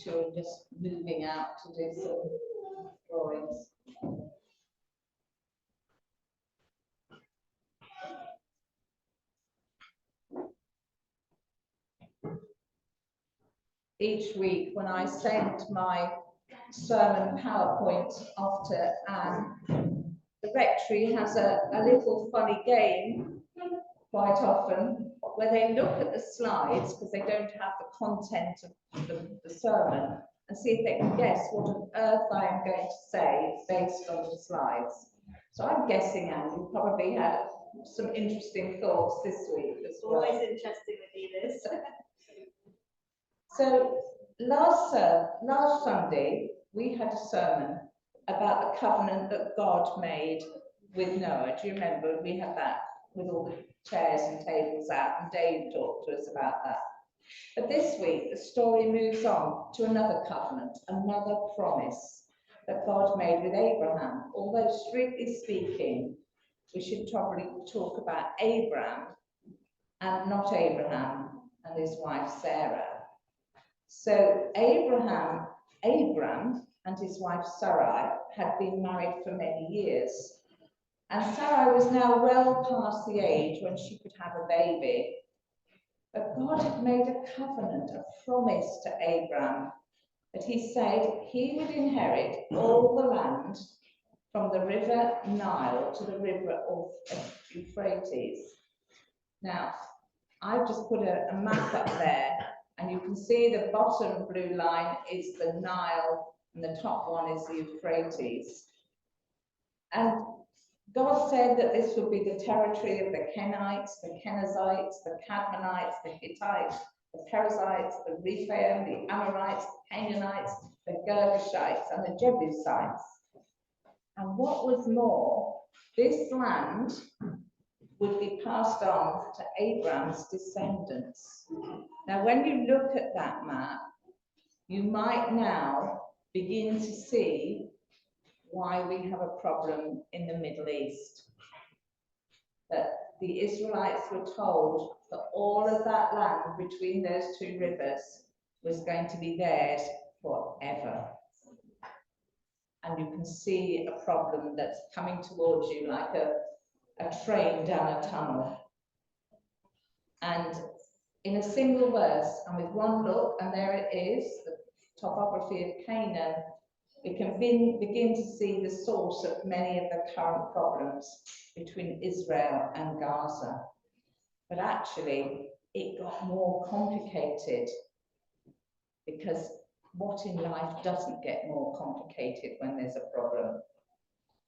picture and just moving out to do some drawings. Each week when I send my sermon PowerPoint off to Anne, the rectory has a little funny game quite often where they look at the slides, because they don't have the content of the sermon, and see if they can guess what on earth I am going to say based on the slides. So I'm guessing, Anne, you probably had some interesting thoughts this week as well. Always interesting with you, Liz. So last Sunday, we had a sermon about the covenant that God made with Noah. Do you remember? We had that with all the chairs and tables out, and Dave talked to us about that. But this week, the story moves on to another covenant, another promise that God made with Abraham. Although strictly speaking, we should probably talk about Abraham and not Abraham and his wife Sarah. So Abram and his wife Sarai had been married for many years. And Sarai was now well past the age when she could have a baby. But God had made a covenant, a promise to Abram, that he said he would inherit all the land from the river Nile to the river of Euphrates. Now, I've just put a map up there, and you can see the bottom blue line is the Nile, and the top one is the Euphrates. And God said that this would be the territory of the Kenites, the Kenizzites, the Cadmonites, the Hittites, the Perizzites, the Rephaim, the Amorites, the Canaanites, the Girgashites, and the Jebusites. And what was more, this land would be passed on to Abram's descendants. Now, when you look at that map, you might now begin to see why we have a problem in the Middle East. That the Israelites were told that all of that land between those two rivers was going to be theirs forever. And you can see a problem that's coming towards you like a train down a tunnel. And in a single verse, and with one look, and there it is, the topography of Canaan, we can begin to see the source of many of the current problems between Israel and Gaza. But actually, it got more complicated, because what in life doesn't get more complicated when there's a problem?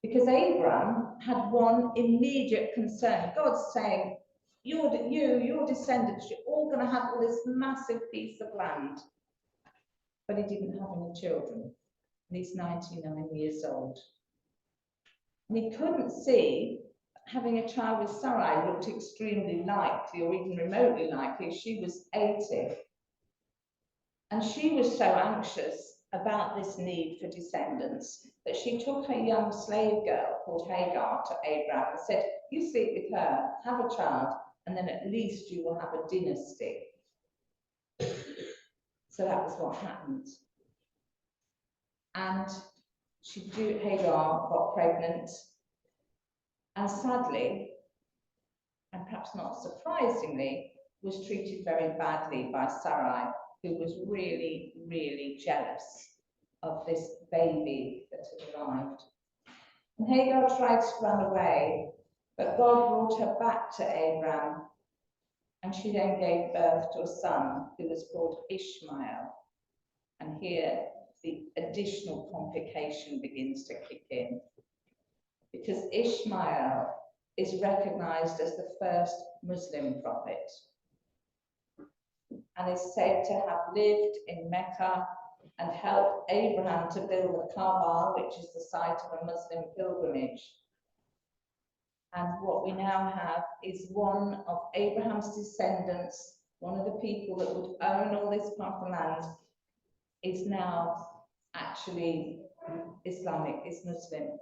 Because Abram had one immediate concern. God's saying, your descendants, you're all going to have all this massive piece of land. But he didn't have any children. And he's 99 years old. And he couldn't see having a child with Sarai looked extremely likely, or even remotely likely. She was 80. And she was so anxious about this need for descendants that she took her young slave girl called Hagar to Abraham and said, you sleep with her, have a child, and then at least you will have a dynasty. So that was what happened. And Hagar got pregnant, and sadly, and perhaps not surprisingly, was treated very badly by Sarai, who was really, really jealous of this baby that had arrived. And Hagar tried to run away, but God brought her back to Abram, and she then gave birth to a son who was called Ishmael. And here the additional complication begins to kick in, because Ishmael is recognized as the first Muslim prophet and is said to have lived in Mecca and helped Abraham to build the Kaaba, which is the site of a Muslim pilgrimage. And what we now have is one of Abraham's descendants, one of the people that would own all this part of the land, is now actually Islamic, is Muslim.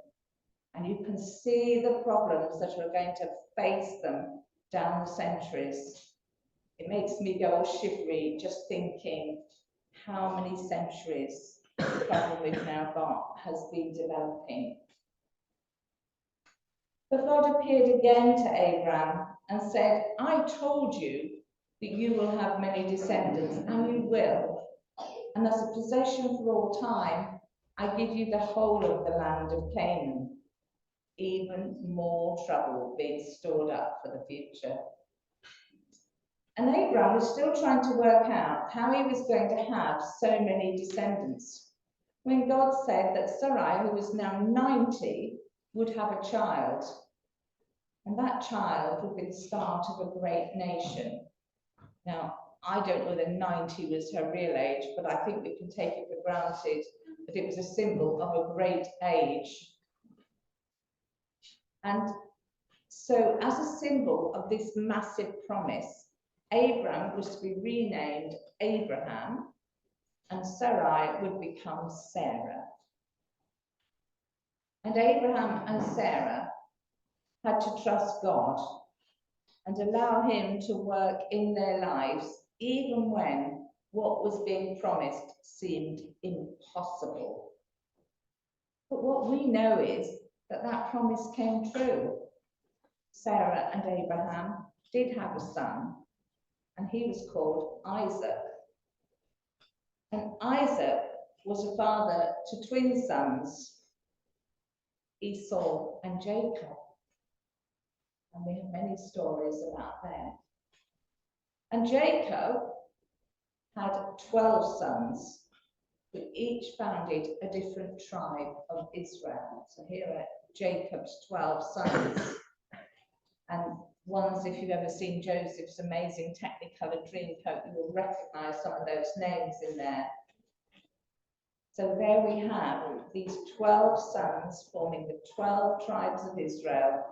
And you can see the problems that are going to face them down the centuries. It makes me go all shivery just thinking how many centuries the problem we've now got has been developing. But God appeared again to Abraham and said, I told you that you will have many descendants, and you will. And as a possession for all time, I give you the whole of the land of Canaan. Even more trouble being stored up for the future. And Abraham was still trying to work out how he was going to have so many descendants, when God said that Sarai, who was now 90, would have a child. And that child would be the start of a great nation. Now, I don't know whether 90 was her real age, but I think we can take it for granted that it was a symbol of a great age. And so, as a symbol of this massive promise, Abram was to be renamed Abraham, and Sarai would become Sarah. And Abraham and Sarah had to trust God and allow him to work in their lives, even when what was being promised seemed impossible. But what we know is that that promise came true. Sarah and Abraham did have a son, and he was called Isaac. And Isaac was a father to twin sons, Esau and Jacob. And we have many stories about them. And Jacob had 12 sons, who each founded a different tribe of Israel. So here are Jacob's 12 sons. And ones, if you've ever seen Joseph's amazing Technicolor Dreamcoat, you will recognize some of those names in there. So there we have these 12 sons forming the 12 tribes of Israel,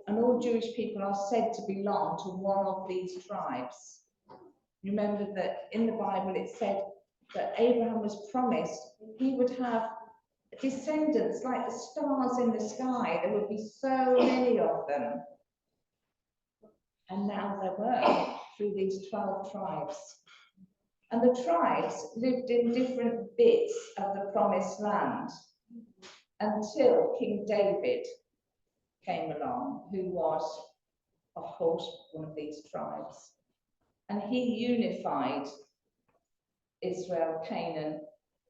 and all Jewish people are said to belong to one of these tribes. Remember that in the Bible it said that Abraham was promised he would have descendants like the stars in the sky. There would be so many of them. And now there were, through these 12 tribes. And the tribes lived in different bits of the promised land until King David came along, who was, of course, one of these tribes. And he unified Israel, Canaan,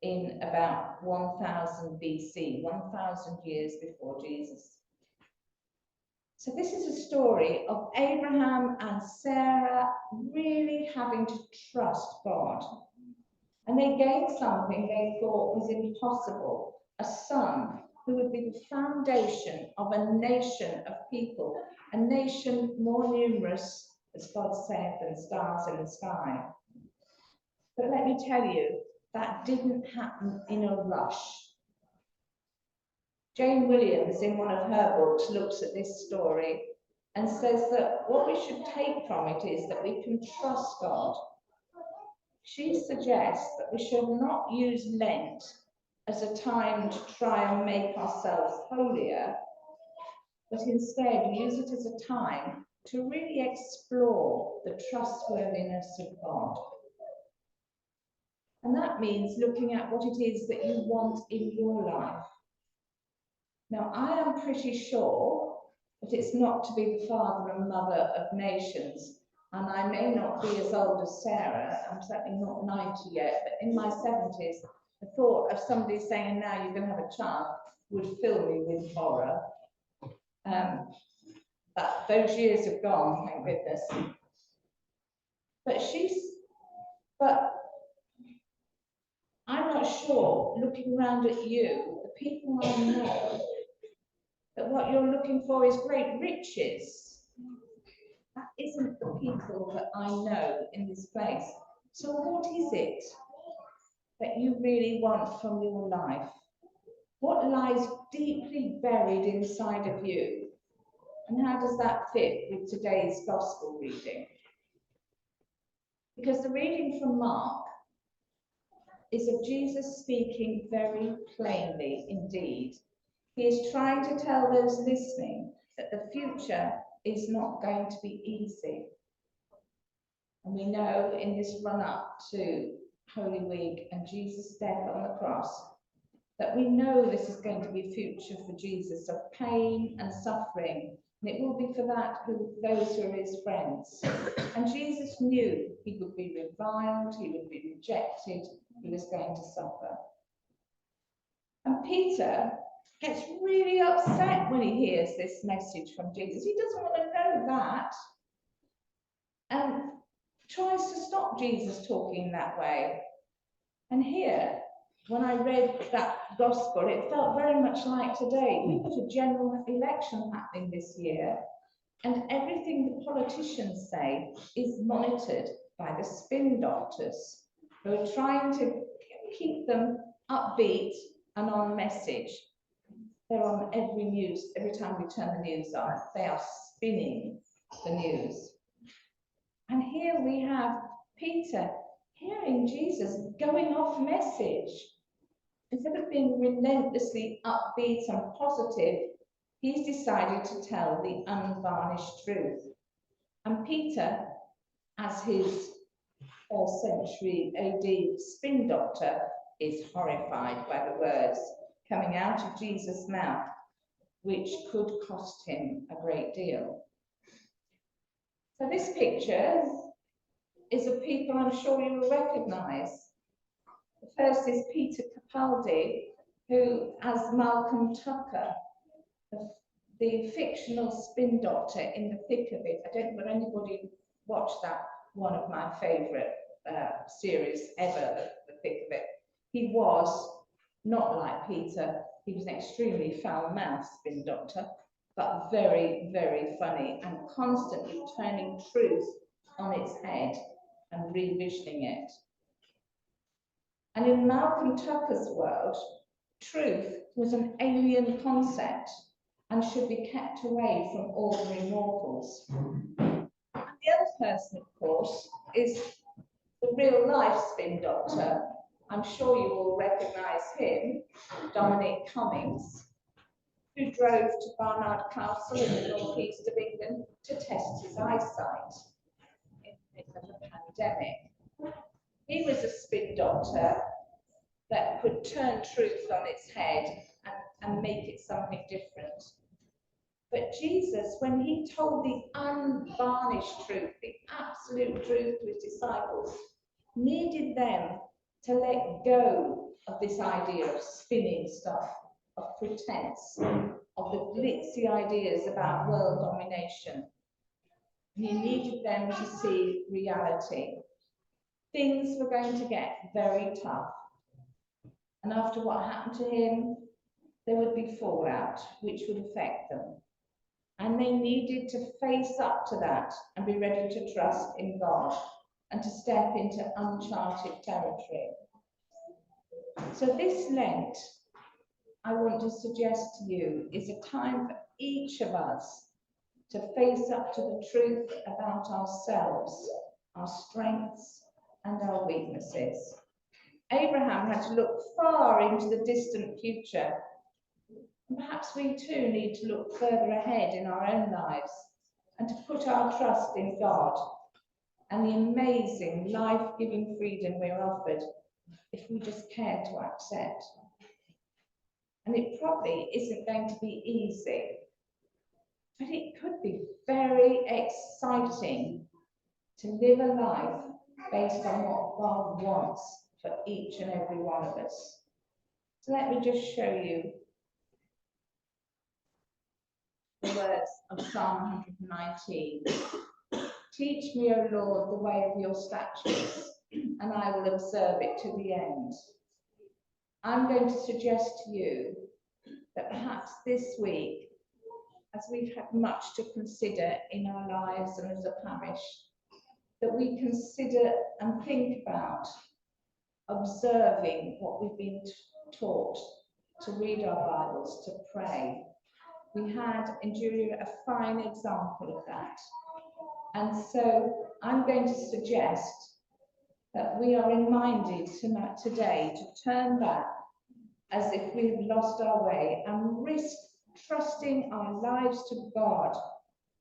in about 1000 BC, 1000 years before Jesus. So this is a story of Abraham and Sarah really having to trust God. And they gained something they thought was impossible, a son who would be the foundation of a nation of people, a nation more numerous, as God said, than stars in the sky. But let me tell you, that didn't happen in a rush. Jane Williams, in one of her books, looks at this story and says that what we should take from it is that we can trust God. She suggests that we should not use Lent as a time to try and make ourselves holier, but instead use it as a time to really explore the trustworthiness of God. And that means looking at what it is that you want in your life. Now, I am pretty sure that it's not to be the father and mother of nations, and I may not be as old as Sarah, I'm certainly not 90 yet, but in my 70s, the thought of somebody saying, now you're going to have a child, would fill me with horror. But those years have gone, thank goodness. But I'm not sure, looking around at you, the people I know, that what you're looking for is great riches. That isn't the people that I know in this place. So what is it that you really want from your life? What lies deeply buried inside of you? And how does that fit with today's gospel reading? Because the reading from Mark is of Jesus speaking very plainly indeed. He is trying to tell those listening that the future is not going to be easy. And we know in this run-up to Holy Week and Jesus' death on the cross, that we know this is going to be a future for Jesus of pain and suffering. And it will be for that those who are his friends. And Jesus knew he would be reviled, he would be rejected, he was going to suffer. And Peter gets really upset when he hears this message from Jesus. He doesn't want to know that, and tries to stop Jesus talking that way. And here, when I read that gospel, it felt very much like today. We've got a general election happening this year, and everything the politicians say is monitored by the spin doctors who are trying to keep them upbeat and on message. They're on every news. Every time we turn the news on, they are spinning the news. And here we have Peter hearing Jesus going off message. Instead of being relentlessly upbeat and positive, he's decided to tell the unvarnished truth. And Peter, as his 1st century AD spin doctor, is horrified by the words coming out of Jesus' mouth, which could cost him a great deal. So this picture is of people I'm sure you will recognise. The first is Peter Capaldi, who, as Malcolm Tucker, the fictional spin doctor in The Thick of It. I don't know if anybody watched that, one of my favourite series ever, The Thick of It. He was not like Peter. He was an extremely foul-mouthed spin doctor, but very, very funny and constantly turning truth on its head and revisioning it. And in Malcolm Tucker's world, truth was an alien concept and should be kept away from ordinary mortals. And the other person, of course, is the real-life spin doctor. I'm sure you all recognise him, Dominic Cummings, who drove to Barnard Castle in the northeast of England to test his eyesight in the midst of a pandemic. He was a spin doctor that could turn truth on its head and make it something different. But Jesus, when he told the unvarnished truth, the absolute truth to his disciples, needed them to let go of this idea of spinning stuff, of pretense, of the glitzy ideas about world domination. He needed them to see reality. Things were going to get very tough. And after what happened to him, there would be fallout, which would affect them. And they needed to face up to that and be ready to trust in God and to step into uncharted territory. So this Lent, I want to suggest to you, is a time for each of us to face up to the truth about ourselves, our strengths and our weaknesses. Abraham had to look far into the distant future. Perhaps we too need to look further ahead in our own lives and to put our trust in God and the amazing life-giving freedom we're offered if we just care to accept. And it probably isn't going to be easy, but it could be very exciting to live a life based on what God wants for each and every one of us. So let me just show you the words of Psalm 119. Teach me, O Lord, the way of your statutes, and I will observe it to the end. I'm going to suggest to you that perhaps this week, as we've had much to consider in our lives and as a parish, that we consider and think about observing what we've been taught, to read our Bibles, to pray. We had in Julia a fine example of that. And so I'm going to suggest that we are reminded tonight, today, to turn back as if we've lost our way and risk trusting our lives to God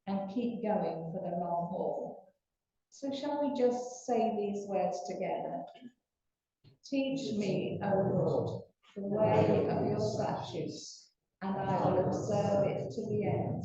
and keep going for the long haul. So shall we just say these words together? Teach me, O Lord, the way of your statutes, and I will observe it to the end.